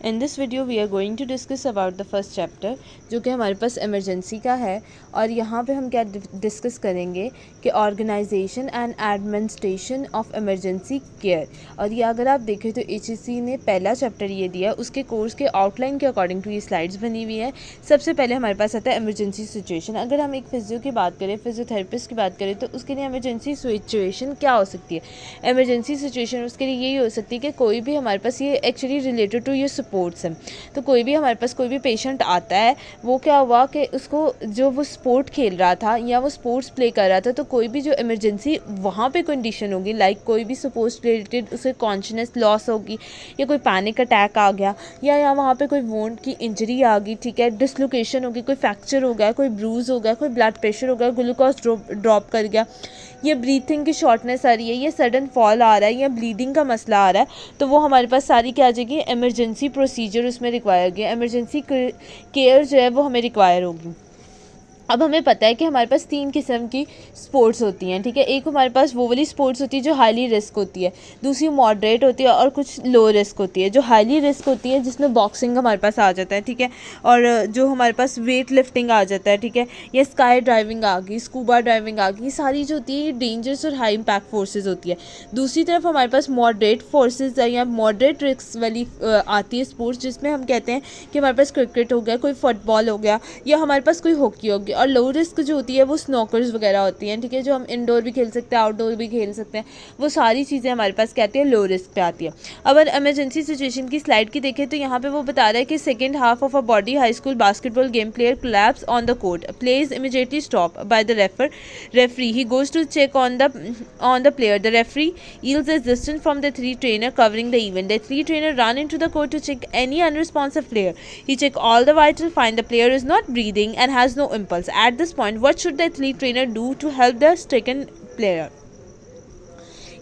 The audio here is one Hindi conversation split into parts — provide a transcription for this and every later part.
In this video we are going to discuss about the first chapter जो कि हमारे पास इमरजेंसी का है। और यहाँ पे हम क्या डिस्कस करेंगे कि organisation and administration of emergency care. और ये अगर आप देखें तो HEC ने पहला चैप्टर ये दिया, उसके कोर्स के आउटलाइन के अकॉर्डिंग टू ये स्लाइड्स बनी हुई है। सबसे पहले हमारे पास आता है इमरजेंसी सिचुएशन। अगर हम एक फिजियो की बात करें, फिजियोथेरेपिस्ट की बात करें, तो उसके लिए इमरजेंसी सिचुएशन क्या हो सकती है। इमरजेंसी सिचुएशन उसके लिए यही हो सकती है कि कोई भी हमारे पास, ये एक्चुअली रिलेटेड टू ये स्पोर्ट्स है, तो कोई भी हमारे पास कोई भी पेशेंट आता है, वो क्या हुआ कि उसको जो वो स्पोर्ट खेल रहा था या वो स्पोर्ट्स प्ले कर रहा था, तो कोई भी जो इमरजेंसी वहाँ पे कंडीशन होगी, लाइक कोई भी स्पोर्ट्स रिलेटेड उसे कॉन्शियसनेस लॉस होगी या कोई पैनिक अटैक आ गया या वहाँ पे कोई वोंड की इंजरी आ गई, ठीक है, डिसलोकेशन हो गई, कोई फ्रैक्चर हो गया, कोई ब्रूज हो गया, कोई ब्लड प्रेशर हो गया, ग्लूकोज ड्रॉप कर गया, ये ब्रीथिंग की शॉर्टनेस आ रही है, ये सडन फॉल आ रहा है या ब्लीडिंग का मसला आ रहा है, तो वो हमारे पास सारी क्या आ जाएगी, इमरजेंसी प्रोसीजर उसमें रिक्वायर होगी, इमरजेंसी केयर जो है वो हमें रिक्वायर होगी। अब हमें पता है कि हमारे पास 3 किस्म की स्पोर्ट्स होती हैं, ठीक है। एक हमारे पास वो वाली स्पोर्ट्स होती है जो हाईली रिस्क होती है, दूसरी मॉडरेट होती है और कुछ लो रिस्क होती है। जो हाईली रिस्क होती है जिसमें बॉक्सिंग हमारे पास आ जाता है, ठीक है, और जो हमारे पास वेट लिफ्टिंग आ जाता है, ठीक है, या स्काई ड्राइविंग आ गई, स्कूबा ड्राइविंग आ गई, सारी जो होती है ये डेंजरस और हाई इम्पैक्ट फोर्सेज होती है। दूसरी तरफ हमारे पास मॉडरेट फोर्सेज या मॉडरेट रिस्क वाली आती है स्पोर्ट्स, जिसमें हम कहते हैं कि हमारे पास क्रिकेट हो गया, कोई फुटबॉल हो गया, या हमारे पास कोई हॉकी हो गया। और लो रिस्क जो होती है वो स्नॉकर्स वगैरह होती हैं, ठीक है, जो हम इंडोर भी खेल सकते हैं, आउटडोर भी खेल सकते हैं, वो सारी चीज़ें हमारे पास कहते हैं लो रिस्क पे आती है। अगर इमरजेंसी सिचुएशन की स्लाइड की देखें तो यहाँ पे वो बता रहा है कि second half of a body high school basketball game player collapse on the court, play is immediately stopped by the referee. He goes to check on the player. The referee yields his distance from the three trainer covering the event. The three trainer run into the court to check any unresponsive player. He check all the vitals, find the player is not breathing and has no impulse. At this point, what should the athlete trainer do to help the stricken player?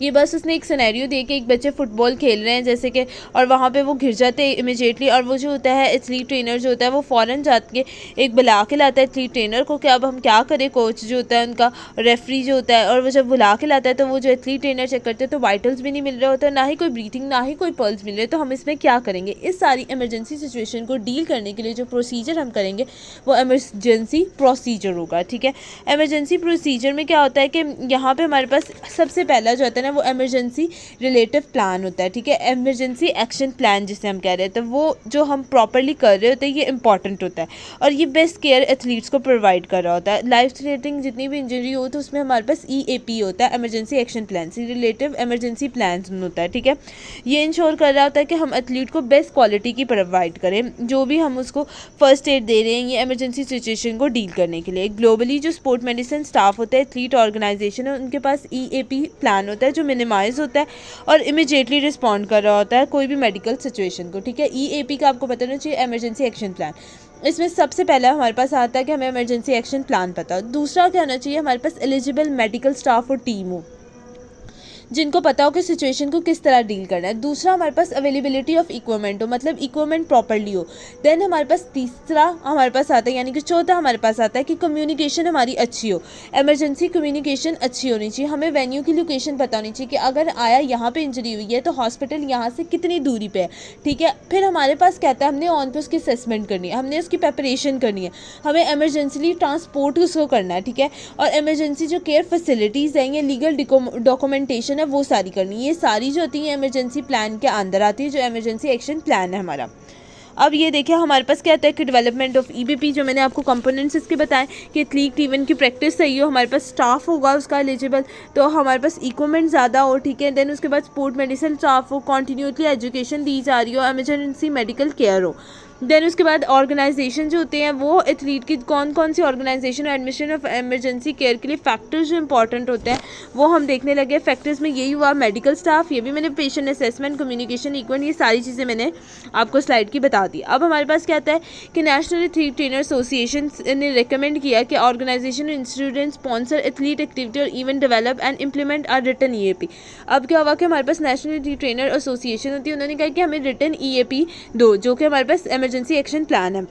ये बस उसने एक सिनेरियो दे के, एक बच्चे फुटबॉल खेल रहे हैं जैसे कि, और वहाँ पे वो गिर जाते हैं इमिजिएटली, और वो जो होता है एथलीट ट्रेनर जो होता है वो फ़ौरन जाके एक बुला के लाता है एथलीट ट्रेनर को कि अब हम क्या करें। कोच जो होता है उनका, रेफरी जो होता है, और वो जब बुला के लाता है तो वो जो एथलीट ट्रेनर चेक करते हैं तो वाइटल्स भी नहीं मिल रहा होता, ना ही कोई ब्रीथिंग, ना ही कोई पल्स मिल रहे, तो हम इसमें क्या करेंगे। इस सारी इमरजेंसी सिचुएशन को डील करने के लिए जो प्रोसीजर हम करेंगे वो इमरजेंसी प्रोसीजर होगा, ठीक है। इमरजेंसी प्रोसीजर में क्या होता है कि यहाँ पे हमारे पास सबसे पहला जो होता है ना वो इमरजेंसी रिलेटिव प्लान होता है, ठीक है, इमरजेंसी एक्शन प्लान जिसे हम कह रहे हैं, तो वो जो हम प्रॉपरली कर रहे होते हैं ये इंपॉर्टेंट होता है और ये बेस्ट केयर एथलीट्स को प्रोवाइड कर रहा होता है। लाइफ थ्रेटनिंग जितनी भी इंजरी हो तो उसमें हमारे पास EAP होता है, emergency action plan, relative emergency plan होता है, ठीक है। ये इंश्योर कर रहा होता है कि हम एथलीट को बेस्ट क्वालिटी की प्रोवाइड करें जो भी हम उसको फर्स्ट एड दे रहे हैं ये इमरजेंसी सिचुएशन को डील करने के लिए। ग्लोबली जो स्पोर्ट मेडिसिन स्टाफ होता है, एथलीट ऑर्गेनाइजेशन है, उनके पास EAP प्लान होता है जो मिनिमाइज होता है और इमीडिएटली रिस्पॉन्ड कर रहा होता है कोई भी मेडिकल सिचुएशन को, ठीक है। EAP का आपको पता होना चाहिए, इमरजेंसी एक्शन प्लान। इसमें सबसे पहला हमारे पास आता है कि हमें इमरजेंसी एक्शन प्लान पता हो। दूसरा क्या होना चाहिए, हमारे पास एलिजिबल मेडिकल स्टाफ और टीम हो जिनको पता हो कि सिचुएशन को किस तरह डील करना है। दूसरा हमारे पास अवेलेबिलिटी ऑफ इक्विपमेंट हो, मतलब इक्विपमेंट प्रॉपर्ली हो। देन हमारे पास तीसरा हमारे पास आता है, यानी कि चौथा हमारे पास आता है कि कम्युनिकेशन हमारी अच्छी हो, इमरजेंसी कम्युनिकेशन अच्छी होनी चाहिए। हमें वेन्यू की लोकेशन पता होनी चाहिए कि अगर आया यहाँ पे इंजरी हुई है तो हॉस्पिटल यहाँ से कितनी दूरी पे है, ठीक है। फिर हमारे पास कहता है हमने ऑन पे उसकी असेसमेंट करनी है, हमने उसकी प्रेपरेशन करनी है, हमें इमरजेंसली ट्रांसपोर्ट उसको करना है, ठीक है। और इमरजेंसी जो केयर फैसिलिटीज़ हैं, ये लीगल डॉक्यूमेंटेशन है वो सारी करनी है। ये सारी जो होती है इमरजेंसी प्लान के अंदर आती है, जो इमरजेंसी एक्शन प्लान है हमारा। अब ये देखिए हमारे पास क्या आता है कि डेवलपमेंट ऑफ EBP, जो मैंने आपको कंपोनेंट्स इसके बताएं कि एथलीट इवेंट की प्रैक्टिस सही हो, हमारे पास स्टाफ होगा उसका एलिजिबल, तो हमारे पास इक्विपमेंट ज़्यादा हो, ठीक है। देन उसके बाद स्पोर्ट मेडिसिन स्टाफ हो, कॉन्टीन्यूसली एजुकेशन दी जा रही हो, इमरजेंसी मेडिकल केयर हो। देन उसके बाद ऑर्गेनाइजेशन जो होते हैं वो एथलीट की कौन कौन सी ऑर्गेनाइजेशन और एडमिशन ऑफ इमरजेंसी केयर के लिए फैक्टर्स जो इंपॉर्टेंट होते हैं वो हम देखने लगे। फैक्टर्स में यही हुआ मेडिकल स्टाफ, ये भी मैंने पेशेंट असेसमेंट, कम्युनिकेशन, इक्विपमेंट, ये सारी चीज़ें मैंने आपको स्लाइड की बता दी। अब हमारे पास क्या आता है कि नेशनल एथलीट ट्रेनर एसोसिएशन ने रिकमेंड किया कि organisation institute sponsor athlete activity और event develop and implement are written EAP। अब क्या हुआ कि हमारे पास नेशनल एथलीट ट्रेनर एसोसिएशन होती है, उन्होंने कहा कि हमें रिटन EAP दो, जो कि हमारे पास इमरजेंसी एक्शन प्लान है।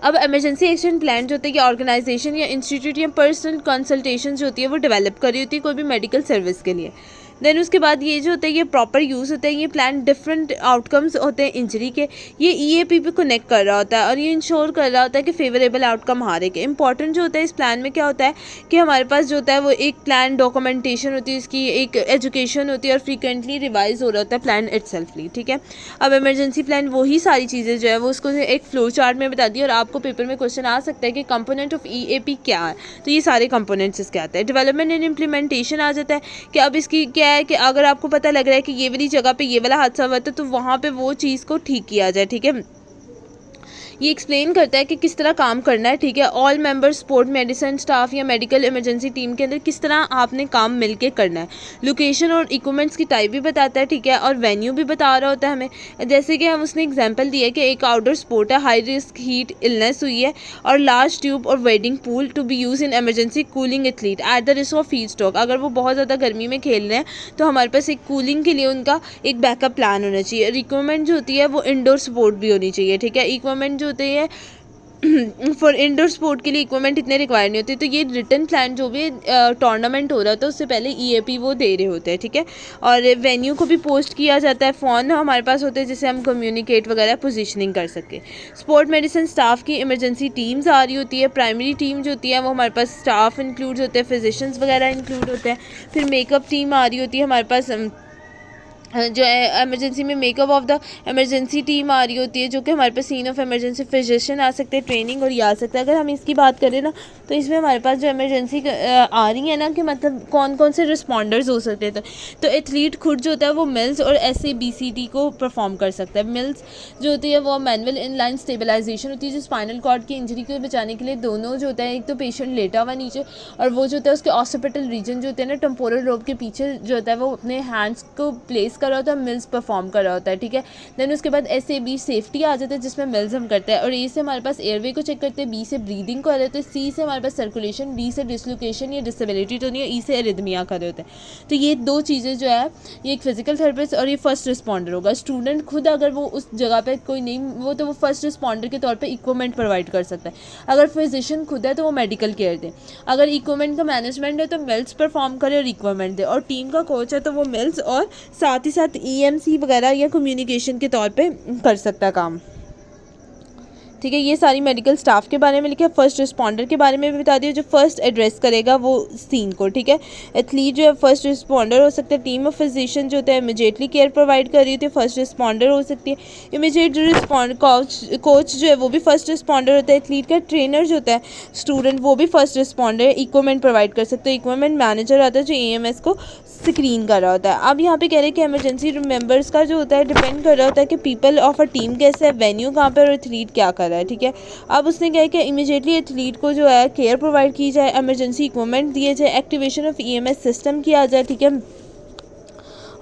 अब इमरजेंसी एक्शन प्लान जो होता है कि ऑर्गेनाइजेशन या इंस्टीट्यूट या पर्सनल कंसल्टेशन जो होती है वो डेवलप कर रही होती है कोई भी मेडिकल सर्विस के लिए। देन उसके बाद ये जो होता है ये प्रॉपर यूज़ होता है, ये प्लान डिफरेंट आउटकम्स होते हैं इंजरी के, ये EAP पे कनेक्ट कर रहा होता है और ये इंश्योर कर रहा होता है कि फेवरेबल आउटकम हारे के। इंपॉर्टेंट जो होता है इस प्लान में क्या होता है कि हमारे पास जो होता है वो एक प्लान डॉक्यूमेंटेशन होती है, इसकी एक एजुकेशन होती है और फ्रीक्वेंटली रिवाइज हो रहा होता है प्लान इटसेल्फली, ठीक है। अब इमरजेंसी प्लान वही सारी चीज़ें जो है वो उसको एक फ्लो चार्ट में बता दी और आपको पेपर में क्वेश्चन आ सकता है कि कंपोनेंट ऑफ EAP क्या है, तो ये सारे कंपोनेंट्स इसके आते हैं। डेवलपमेंट एंड इम्प्लीमेंटेशन आ जाता है कि अब इसकी क्या है कि अगर आपको पता लग रहा है कि ये वाली जगह पे ये वाला हादसा हुआ था तो वहाँ पे वो चीज़ को ठीक किया जाए, ठीक है। ये एक्सप्लेन करता है कि किस तरह काम करना है, ठीक है। All member sport medicine staff या मेडिकल इमरजेंसी टीम के अंदर किस तरह आपने काम मिलके करना है। लोकेशन और इक्विपमेंट्स की टाइप भी बताता है, ठीक है, और वेन्यू भी बता रहा होता है हमें। जैसे कि हम उसने एग्जांपल दिया है कि एक आउटडोर स्पोर्ट है, हाई रिस्क हीट इलनेस हुई है और लार्ज ट्यूब और wading pool to be use in emergency cooling athlete at the risk of heat stroke. अगर वो बहुत ज़्यादा गर्मी में खेल रहे हैं तो हमारे पास एक कूलिंग के लिए उनका एक बैकअप प्लान होना चाहिए। रिक्वायरमेंट जो होती है वो इंडोर स्पोर्ट भी होनी चाहिए, ठीक है। इक्विपमेंट जो होते हैं फॉर इंडोर स्पोर्ट के लिए इक्विपमेंट इतने रिक्वायर नहीं होते, तो ये रिटर्न प्लान जो भी टूर्नामेंट हो रहा था उससे पहले EAP वो दे रहे होते हैं, ठीक है। और वेन्यू को भी पोस्ट किया जाता है, फ़ोन हमारे पास होते हैं जिससे हम कम्युनिकेट वगैरह पोजीशनिंग कर सके। स्पोर्ट मेडिसिन स्टाफ की इमरजेंसी टीम्स आ रही होती है। प्राइमरी टीम जो होती है वो हमारे पास स्टाफ इंक्लूड होते हैं, फिजिशियंस वगैरह इंक्लूड होते हैं। फिर मेकअप टीम आ रही होती है हमारे पास, जो है इमरजेंसी में makeup of the emergency team आ रही होती है, जो कि हमारे पास सीन ऑफ इमरजेंसी फिजिशियन आ सकते हैं, ट्रेनिंग और ये आ सकता है। अगर हम इसकी बात करें ना तो इसमें हमारे पास जो इमरजेंसी आ रही है ना कि मतलब कौन कौन से रिस्पॉन्डर्स हो सकते थे, तो एथलीट खुद जो होता है वो मिल्स और SABCD को परफॉर्म कर सकता है। मिल्स जो होती है वो मैनुअल इनलाइन स्टेबलाइजेशन होती है, जो स्पाइनल कॉर्ड की इंजरी को बचाने के लिए दोनों जो होता है, एक तो पेशेंट लेटा हुआ नीचे और वो जो होता है उसके ऑक्सीपिटल रीजन जो होते हैं ना टेम्पोरल लोब के पीछे जो होता है वो अपने हैंड्स को प्लेस कर रहा होता है, मिल्स परफॉर्म कर रहा होता है, ठीक है। देन उसके बाद SAB सेफ्टी आ जाता है जिसमें मिल्स हम करते हैं, और A से हमारे पास एयरवे को चेक करते हैं, B से ब्रीदिंग को आ जाते हैं, C से हमारे पास सर्कुलेशन, D से डिसलोकेशन या डिसेबिलिटी तो नहीं है, E से एरिथमिया कर रहे होते हैं। तो ये दो चीज़ें जो है ये एक फिजिकल थेरेपिस्ट और ये फर्स्ट रिस्पॉन्डर होगा। स्टूडेंट खुद अगर वो उस जगह पे कोई नहीं वो तो वो फर्स्ट रिस्पॉन्डर के तौर पे इक्विपमेंट प्रोवाइड कर सकता है। अगर फिजिशियन खुद है तो वो मेडिकल केयर दे, अगर इक्विपमेंट का मैनेजमेंट है तो मिल्स परफॉर्म करे और इक्विपमेंट दे, और टीम का कोच है तो वो मिल्स और साथ ही साथ EMC वगैरह या कम्युनिकेशन के तौर पे कर सकता है काम, ठीक है। ये सारी मेडिकल स्टाफ के बारे में लिखा है। फर्स्ट रिस्पॉन्डर के बारे में भी बता दिया, जो फर्स्ट एड्रेस करेगा वो सीन को, ठीक है। एथलीट जो है फर्स्ट रिस्पॉन्डर हो सकता है। टीम ऑफ फिजिशियन जो होता है इमीडिएटली केयर प्रोवाइड कर रही होती है, फर्स्ट रिस्पॉन्डर हो सकती है। इमीडिएट रिस्पॉन्ड कोच जो है वो भी फर्स्ट रिस्पॉन्डर होता है। एथलीट का ट्रेनर जो होता है स्टूडेंट वो भी फर्स्ट रिस्पॉन्डर। इक्विपमेंट प्रोवाइड कर सकते हैं। इक्विपमेंट मैनेजर आता है जो EMS को स्क्रीन कर रहा होता है। अब यहाँ पे कह रहे हैं कि इमरजेंसी मेंबर्स का जो होता है डिपेंड कर रहा होता है कि पीपल ऑफ अ टीम कैसे है, वेन्यू कहाँ पर और एथलीट क्या कर रहा है, ठीक है। अब उसने कहा कि इमीडिएटली एथलीट को जो है केयर प्रोवाइड की जाए, इमरजेंसी इक्विपमेंट दिए जाए, एक्टिवेशन ऑफ EMS सिस्टम किया जाए, ठीक है,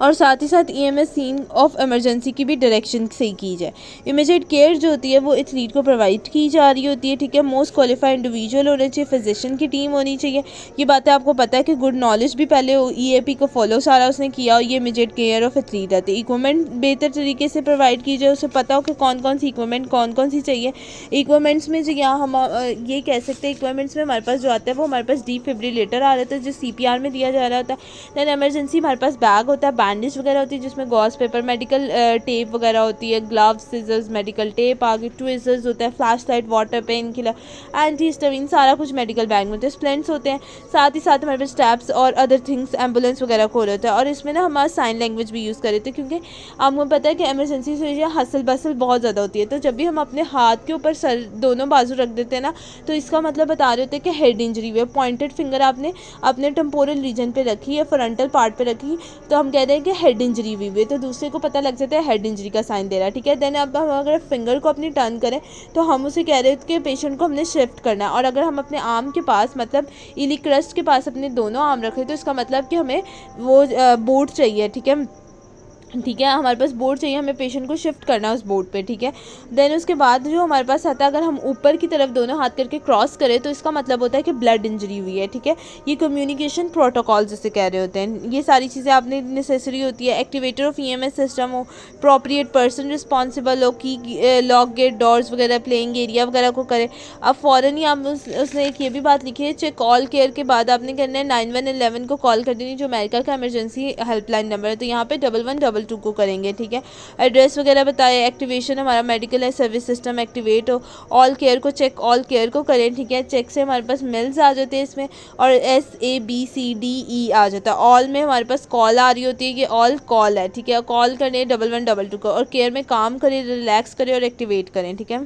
और साथ ही साथ EMS सीन ऑफ इमरजेंसी की भी डायरेक्शन से ही की जाए। इमीडिएट केयर जो होती है वो एथलीट को प्रोवाइड की जा रही होती है, ठीक है। मोस्ट क्वालिफाइड इंडिविजुअल होने चाहिए, फिजिशियन की टीम होनी चाहिए। ये बातें आपको पता है कि गुड नॉलेज भी पहले EAP को फॉलो सारा उसने किया और ये इमीडिएट केयर ऑफ एथलीट आती है। इक्विपमेंट बेहतर तरीके से प्रोवाइड की जाए, उसे पता हो कि कौन कौन सी इक्विपमेंट कौन कौन सी चाहिए। इक्विपमेंट्स में जो यहाँ हम ये कह सकते हैं इक्विपमेंट्स में हमारे पास जो आता है वो हमारे पास डिफिब्रिलेटर आ रहा था जो CPR में दिया जा रहा होता है। दैन इमरजेंसी हमारे पास बैग होता है, बैंडेज वगैरह होती है जिसमें गॉज पेपर, मेडिकल टेप वगैरह होती है, ग्लव्स, सिजर्स, मेडिकल टेप, आगे ट्विजर्स होता है, flash light, water, pain killer, antihistamine, सारा कुछ मेडिकल बैग में होता है। स्प्लेंट्स होते हैं, साथ ही साथ हमारे पास स्टेप्स और अदर थिंग्स, एम्बुलेंस वगैरह को होता है। और इसमें ना हमारा साइन लैंग्वेज भी यूज़ कर रहे थे क्योंकि आपको पता है कि इमरजेंसी से हसल बसल बहुत ज़्यादा होती है, तो जब भी हम अपने हाथ के ऊपर सर दोनों बाजू रख देते हैं ना तो इसका मतलब बता रहे होते हैं कि हेड इंजरी हुई है। पॉइंटेड फिंगर आपने अपने टेम्पोरल रीजन पे रखी है, फ्रंटल पार्ट पे रखी, तो हम कह रहे हैं कि हेड इंजरी हुई है, तो दूसरे को पता लग जाता है हेड इंजरी का साइन दे रहा है, ठीक है। देन अब हम अगर फिंगर को अपनी टर्न करें तो हम उसे कह रहे हैं कि पेशेंट को हमने शिफ्ट करना है, और अगर हम अपने आर्म के पास मतलब इली क्रस्ट के पास अपने दोनों आर्म रखें तो इसका मतलब कि हमें वो बोट चाहिए, ठीक है। ठीक है, हमारे पास बोर्ड चाहिए, हमें पेशेंट को शिफ्ट करना है उस बोर्ड पे, ठीक है। देन उसके बाद जो हमारे पास आता है, अगर हम ऊपर की तरफ दोनों हाथ करके क्रॉस करें तो इसका मतलब होता है कि ब्लड इंजरी हुई है, ठीक है। ये कम्युनिकेशन प्रोटोकॉल जिसे कह रहे होते हैं, ये सारी चीज़ें आपने नेसेसरी होती है। एक्टिवेटर ऑफ EMS सिस्टम हो, अप्रोप्रिएट पर्सन रिस्पॉन्सिबल हो कि लॉक गेट डोर्स वगैरह, प्लेइंग एरिया वगैरह को करे। अब फ़ौरन ही आप उसने एक ये भी बात लिखी है, चेक कॉल केयर के बाद आपने करना है 9111 को कॉल कर देनी, जो अमेरिका का इमरजेंसी हेल्पलाइन नंबर है। तो यहाँ पे 1122 को करेंगे, ठीक है। एड्रेस वगैरह बताए, एक्टिवेशन हमारा मेडिकल है, सर्विस सिस्टम एक्टिवेट हो, ऑल केयर को चेक ऑल केयर को करें, ठीक है। चेक से हमारे पास मिल्स आ जाते हैं इसमें, और SABCDE आ जाता है। ऑल में हमारे पास कॉल आ रही होती है कि ऑल कॉल है, ठीक है। कॉल करें 1122 को, और केयर में काम करें, रिलैक्स करें और एक्टिवेट करें, ठीक है।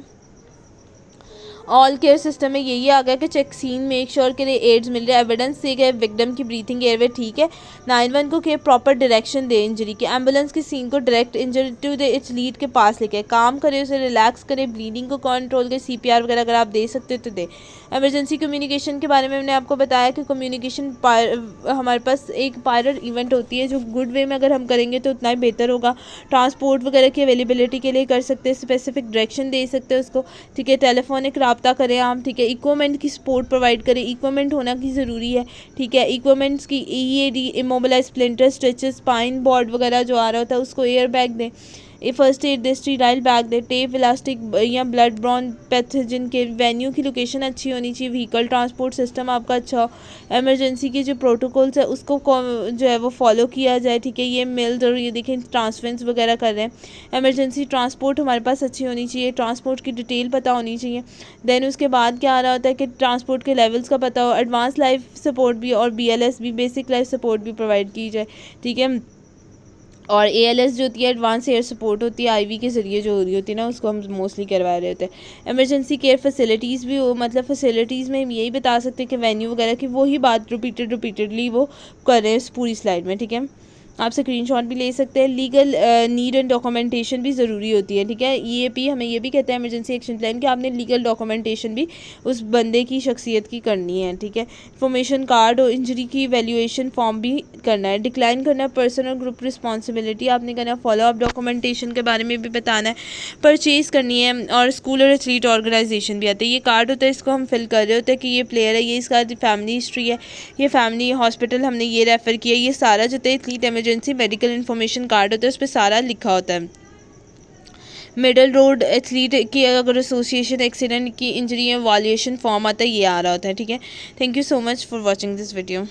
ऑल केयर सिस्टम में यही आ गया कि चेक सीन, मेक श्योर के लिए एड्स मिल रहे, एविडेंस से गए विक्टिम की ब्रीथिंग एयरवे ठीक है। 91 को के प्रॉपर डायरेक्शन दे इंजरी की, एम्बुलेंस की सीन को direct injury to the its lead के पास लेके, काम करे, उसे रिलैक्स करें, ब्लीडिंग को कंट्रोल करें, CPR वगैरह अगर आप दे सकते तो दे। एमरजेंसी कम्युनिकेशन के बारे में मैंने आपको बताया कि कम्युनिकेशन हमारे पास एक पायलट इवेंट होती है, जो गुड वे में अगर हम करेंगे तो उतना ही बेहतर होगा। ट्रांसपोर्ट वगैरह की अवेलेबिलिटी के लिए कर सकते हैं, स्पेसिफिक डायरेक्शन दे सकते हैं उसको, ठीक है। टेलीफोनिक रब्ता करें आप, ठीक है। इक्विपमेंट की सपोर्ट प्रोवाइड करें, इक्विपमेंट होना की ज़रूरी है, ठीक है। इक्विपमेंट्स की EAD, immobilise, splinter, stretches, spine board वगैरह जो आ रहा होता है उसको एयर बैग दें, फर्स्ट एड दे, स्टीराइल बैग दे, टेप, इलास्टिक या ब्लड ब्रॉन पैथोजन के। वेन्यू की लोकेशन अच्छी होनी चाहिए, व्हीकल ट्रांसपोर्ट सिस्टम आपका अच्छा हो। एमरजेंसी के जो प्रोटोकॉल्स है उसको जो है वो फॉलो किया जाए, ठीक है। ये मिल्स और ये देखें ट्रांसफरेंस वगैरह कर रहे हैं। एमरजेंसी ट्रांसपोर्ट हमारे पास अच्छी होनी चाहिए, ट्रांसपोर्ट की डिटेल पता होनी चाहिए। देन उसके बाद क्या आ रहा होता है कि ट्रांसपोर्ट के लेवल्स का पता हो, एडवांस लाइफ सपोर्ट भी और BLS भी, बेसिक लाइफ सपोर्ट भी प्रोवाइड की जाए, ठीक है। और ALS जो होती है एडवांस एयर सपोर्ट होती है, IV के ज़रिए जो हो रही होती है ना, उसको हम मोस्टली करवा रहे होते हैं। इमरजेंसी केयर फैसिलिटीज़ भी हो, मतलब फैसिलिटीज़ में हम यही बता सकते हैं कि वेन्यू वगैरह की वही बात रिपीटेडली वो कर रहे हैं इस पूरी स्लाइड में, ठीक है। आप स्क्रीनशॉट भी ले सकते हैं। लीगल नीड एंड डॉक्यूमेंटेशन भी ज़रूरी होती है, ठीक है। EAP हमें ये भी कहता है इमरजेंसी एक्शन प्लान कि आपने लीगल डॉक्यूमेंटेशन भी उस बंदे की शख्सियत की करनी है, ठीक है। इन्फॉर्मेशन कार्ड और इंजरी की वैल्यूएशन फॉर्म भी करना है। डिक्लाइन करना है पर्सन और ग्रुप रिस्पॉन्सिबिलिटी आपने करना है। फॉलोअप डॉक्यूमेंटेशन के बारे में भी बताना है। परचेज़ करनी है, और स्कूल और एथलीट ऑर्गेनाइजेशन भी आते हैं। ये कार्ड होता है, इसको हम फिल कर रहे होते हैं कि ये प्लेयर है, ये इसका फैमिली हिस्ट्री है, ये फैमिली हॉस्पिटल हमने ये रेफ़र किया, ये सारा जो है athlete emergency medical information card होता है, उस पर सारा लिखा होता है। मिडल रोड एथलीट की अगर एसोसिएशन एक्सीडेंट की इंजरी या वॉल्यूशन फॉर्म आता है, ये आ रहा होता है, ठीक है। Thank you so much for watching this video.